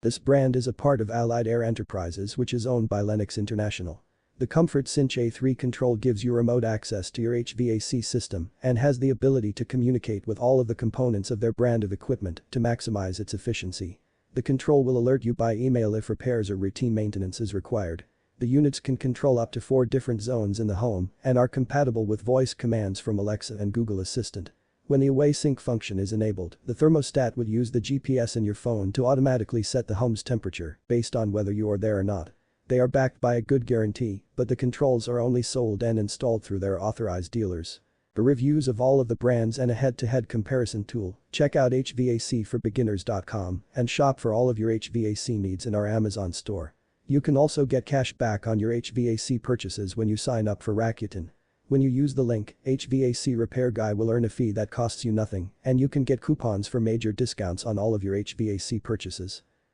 This brand is a part of Allied Air Enterprises, which is owned by Lennox International. The Comfort Cinch A3 control gives you remote access to your HVAC system and has the ability to communicate with all of the components of their brand of equipment to maximize its efficiency. The control will alert you by email if repairs or routine maintenance is required. The units can control up to 4 different zones in the home and are compatible with voice commands from Alexa and Google Assistant. When the Away Sync function is enabled, the thermostat would use the GPS in your phone to automatically set the home's temperature based on whether you are there or not. They are backed by a good guarantee, but the controls are only sold and installed through their authorized dealers. For reviews of all of the brands and a head-to-head comparison tool, check out HVACforbeginners.com and shop for all of your HVAC needs in our Amazon store. You can also get cash back on your HVAC purchases when you sign up for Rakuten. When you use the link, HvacRepairGuy will earn a fee that costs you nothing, and you can get coupons for major discounts on all of your HVAC purchases.